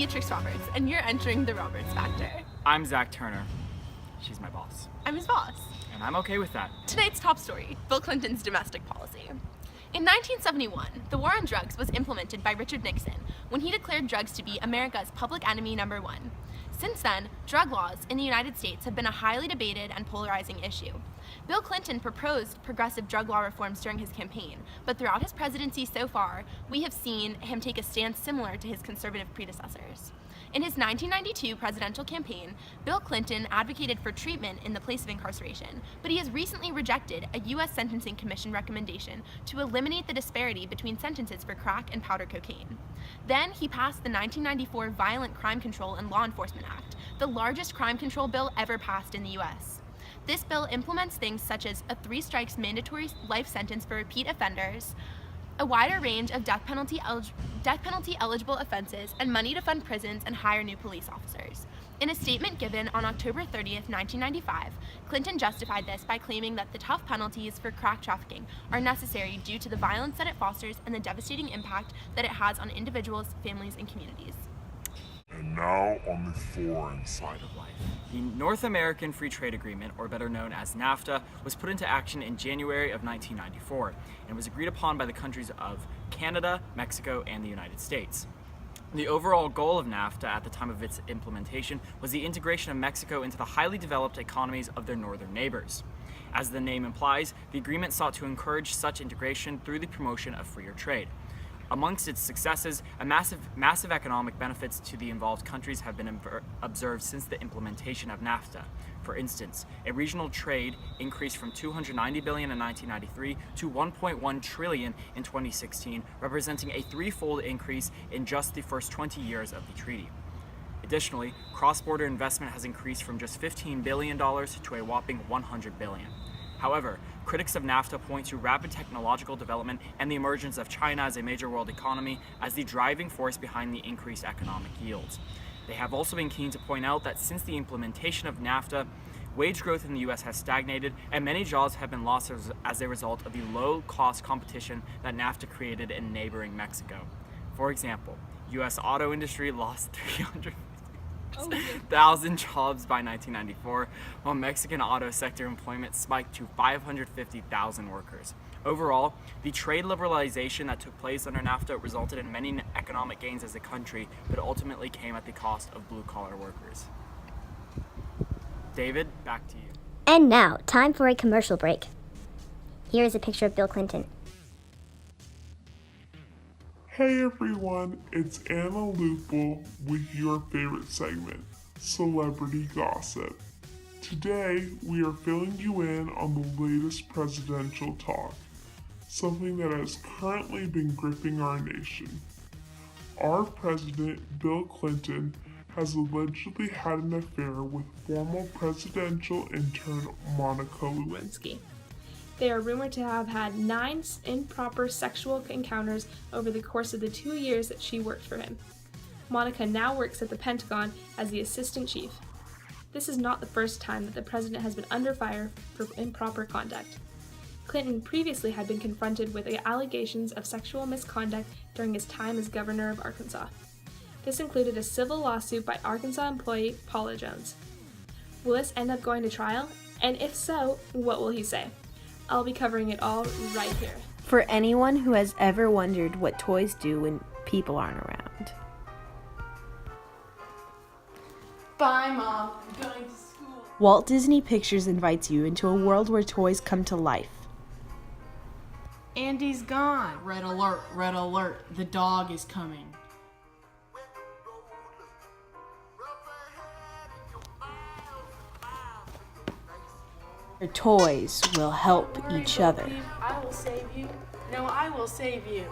Beatrix Roberts, and you're entering the Roberts Factor. I'm Zach Turner. She's my boss. I'm his boss. And I'm okay with that. Tonight's top story, Bill Clinton's domestic policy. In 1971, the war on drugs was implemented by Richard Nixon when he declared drugs to be America's public enemy number one. Since then, drug laws in the United States have been a highly debated and polarizing issue. Bill Clinton proposed progressive drug law reforms during his campaign, but throughout his presidency so far, we have seen him take a stance similar to his conservative predecessors. In his 1992 presidential campaign, Bill Clinton advocated for treatment in the place of incarceration, but he has recently rejected a U.S. Sentencing Commission recommendation to eliminate the disparity between sentences for crack and powder cocaine. Then he passed the 1994 Violent Crime Control and Law Enforcement Act, the largest crime control bill ever passed in the U.S. This bill implements things such as a 3 strikes mandatory life sentence for repeat offenders, a wider range of death penalty eligible offenses, and money to fund prisons and hire new police officers. In a statement given on October 30th, 1995, Clinton justified this by claiming that the tough penalties for crack trafficking are necessary due to the violence that it fosters and the devastating impact that it has on individuals, families, and communities. And now on the foreign side of life. The North American Free Trade Agreement, or better known as NAFTA, was put into action in January of 1994 and was agreed upon by the countries of Canada, Mexico, and the United States. The overall goal of NAFTA at the time of its implementation was the integration of Mexico into the highly developed economies of their northern neighbors. As the name implies, the agreement sought to encourage such integration through the promotion of freer trade. Amongst its successes, massive economic benefits to the involved countries have been observed since the implementation of NAFTA. For instance, a regional trade increased from $290 billion in 1993 to $1.1 trillion in 2016, representing a threefold increase in just the first 20 years of the treaty. Additionally, cross-border investment has increased from just $15 billion to a whopping $100 billion. However, critics of NAFTA point to rapid technological development and the emergence of China as a major world economy as the driving force behind the increased economic yields. They have also been keen to point out that since the implementation of NAFTA, wage growth in the U.S. has stagnated and many jobs have been lost as a result of the low-cost competition that NAFTA created in neighboring Mexico. For example, U.S. auto industry lost 300,000 jobs by 1994, while Mexican auto sector employment spiked to 550,000 workers. Overall, the trade liberalization that took place under NAFTA resulted in many economic gains as a country, but ultimately came at the cost of blue-collar workers. David, back to you. And now, time for a commercial break. Here is a picture of Bill Clinton. Hey everyone, it's Anna Lupo with your favorite segment, Celebrity Gossip. Today, we are filling you in on the latest presidential talk, something that has currently been gripping our nation. Our president, Bill Clinton, has allegedly had an affair with former presidential intern Monica Lewinsky. They are rumored to have had 9 improper sexual encounters over the course of the 2 years that she worked for him. Monica now works at the Pentagon as the assistant chief. This is not the first time that the president has been under fire for improper conduct. Clinton previously had been confronted with allegations of sexual misconduct during his time as governor of Arkansas. This included a civil lawsuit by Arkansas employee Paula Jones. Will this end up going to trial? And if so, what will he say? I'll be covering it all right here. For anyone who has ever wondered what toys do when people aren't around. Bye, Mom. I'm going to school. Walt Disney Pictures invites you into a world where toys come to life. Andy's gone. Red alert, red alert. The dog is coming. Your toys will help each other. I will save you. No, I will save you.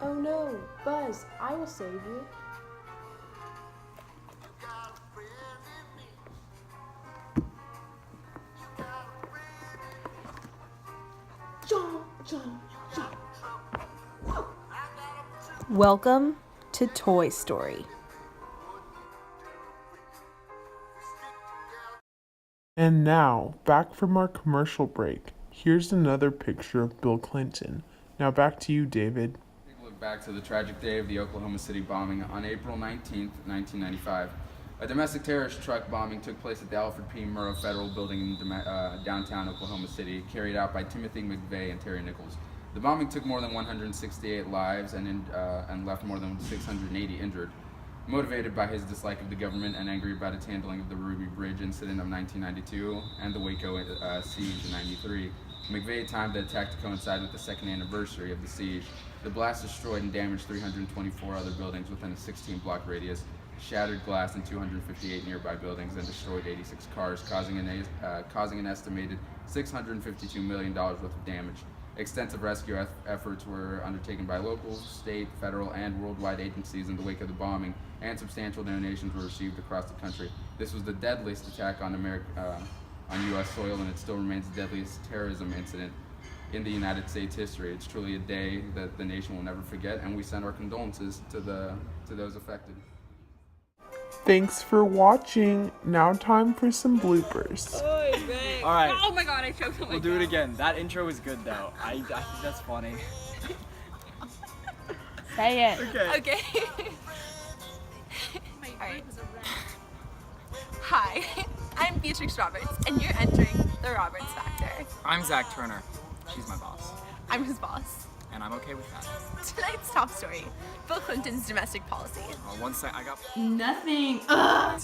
Oh no, Buzz, I will save you. Welcome to Toy Story. And now, back from our commercial break, Here's another picture of Bill Clinton. Now back to you, David. Take a look back to the tragic day of the Oklahoma City bombing on April 19, 1995. A domestic terrorist truck bombing took place at the Alfred P. Murrah Federal Building in downtown Oklahoma City, carried out by Timothy McVeigh and Terry Nichols. The bombing took more than 168 lives and left more than 680 injured. Motivated by his dislike of the government and angry about its handling of the Ruby Bridge incident of 1992 and the Waco siege in 93, McVeigh timed the attack to coincide with the second anniversary of the siege. The blast destroyed and damaged 324 other buildings within a 16-block radius, shattered glass in 258 nearby buildings, and destroyed 86 cars, causing an estimated $652 million worth of damage. Extensive rescue efforts were undertaken by local, state, federal, and worldwide agencies in the wake of the bombing, and substantial donations were received across the country. This was the deadliest attack on U.S. soil, and it still remains the deadliest terrorism incident in the United States history. It's truly a day that the nation will never forget, and we send our condolences to those affected. Thanks for watching. Now time for some bloopers. All right. Oh my god, I choked on my We'll do it again. That intro was good though. I think that's funny. Say it. Okay. Okay. Alright. Hi, I'm Beatrix Roberts, and you're entering the Roberts Factor. I'm Zach Turner. She's my boss. I'm his boss. And I'm okay with that. Tonight's top story, Bill Clinton's domestic policy. One sec, I got... Nothing. Ugh.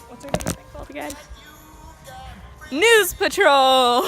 What's our name called again? News Patrol!